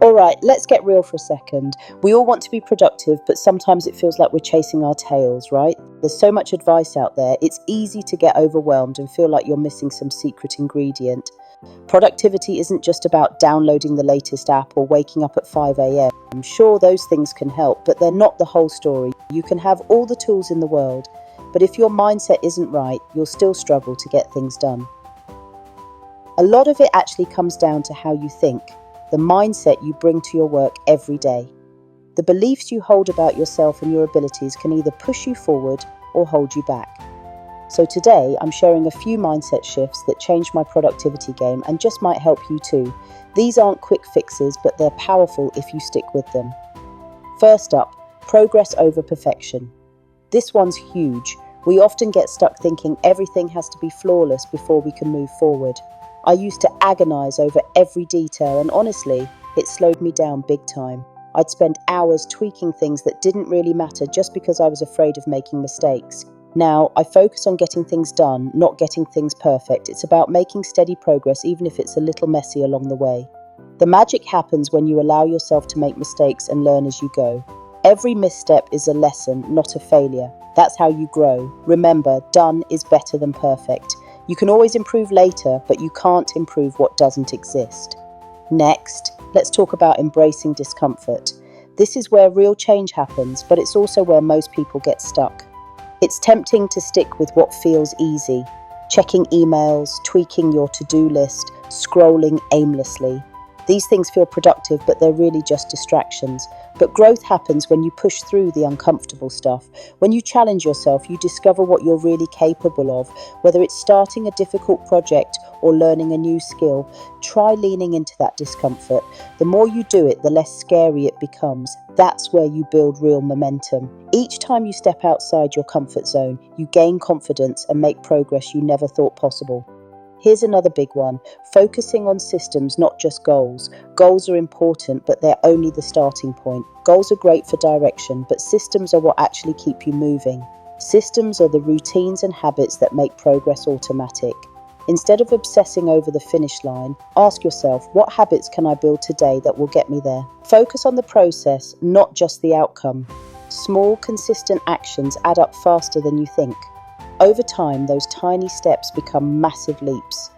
All right, let's get real for a second. We all want to be productive, but sometimes it feels like we're chasing our tails, right? There's so much advice out there, it's easy to get overwhelmed and feel like you're missing some secret ingredient. Productivity isn't just about downloading the latest app or waking up at 5 a.m. Sure, those things can help, but they're not the whole story. You can have all the tools in the world, but if your mindset isn't right, you'll still struggle to get things done. A lot of it actually comes down to how you think, the mindset you bring to your work every day. The beliefs you hold about yourself and your abilities can either push you forward or hold you back. So today, I'm sharing a few mindset shifts that changed my productivity game and just might help you too. These aren't quick fixes, but they're powerful if you stick with them. First up, progress over perfection. This one's huge. We often get stuck thinking everything has to be flawless before we can move forward. I used to agonize over every detail, and honestly, it slowed me down big time. I'd spend hours tweaking things that didn't really matter just because I was afraid of making mistakes. Now, I focus on getting things done, not getting things perfect. It's about making steady progress, even if it's a little messy along the way. The magic happens when you allow yourself to make mistakes and learn as you go. Every misstep is a lesson, not a failure. That's how you grow. Remember, done is better than perfect. You can always improve later, but you can't improve what doesn't exist. Next, let's talk about embracing discomfort. This is where real change happens, but it's also where most people get stuck. It's tempting to stick with what feels easy, checking emails, tweaking your to-do list, scrolling aimlessly. These things feel productive, but they're really just distractions. But growth happens when you push through the uncomfortable stuff. When you challenge yourself, you discover what you're really capable of. Whether it's starting a difficult project or learning a new skill, try leaning into that discomfort. The more you do it, the less scary it becomes. That's where you build real momentum. Each time you step outside your comfort zone, you gain confidence and make progress you never thought possible. Here's another big one, focusing on systems, not just goals. Goals are important, but they're only the starting point. Goals are great for direction, but systems are what actually keep you moving. Systems are the routines and habits that make progress automatic. Instead of obsessing over the finish line, ask yourself, what habits can I build today that will get me there? Focus on the process, not just the outcome. Small, consistent actions add up faster than you think. Over time, those tiny steps become massive leaps.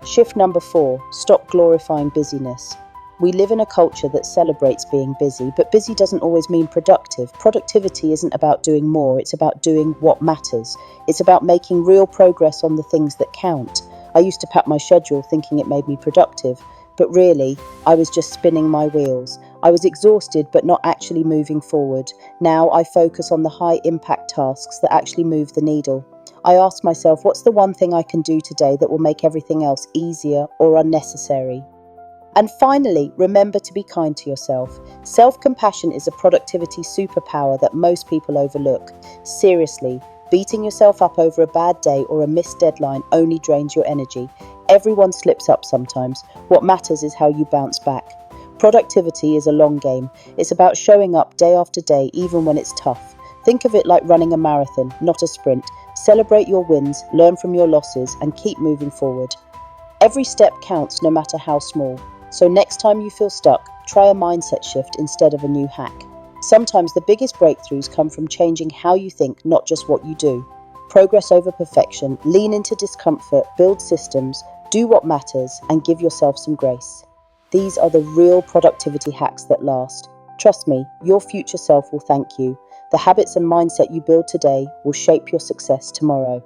Shift number 4, stop glorifying busyness. We live in a culture that celebrates being busy, but busy doesn't always mean productive. Productivity isn't about doing more, it's about doing what matters. It's about making real progress on the things that count. I used to pack my schedule thinking it made me productive, but really, I was just spinning my wheels. I was exhausted but not actually moving forward. Now I focus on the high impact tasks that actually move the needle. I ask myself, what's the one thing I can do today that will make everything else easier or unnecessary? And finally, remember to be kind to yourself. Self-compassion is a productivity superpower that most people overlook. Seriously, beating yourself up over a bad day or a missed deadline only drains your energy. Everyone slips up sometimes. What matters is how you bounce back. Productivity is a long game. It's about showing up day after day, even when it's tough. Think of it like running a marathon, not a sprint. Celebrate your wins, learn from your losses, and keep moving forward. Every step counts, no matter how small. So next time you feel stuck, try a mindset shift instead of a new hack. Sometimes the biggest breakthroughs come from changing how you think, not just what you do. Progress over perfection, lean into discomfort, build systems, do what matters, and give yourself some grace. These are the real productivity hacks that last. Trust me, your future self will thank you. The habits and mindset you build today will shape your success tomorrow.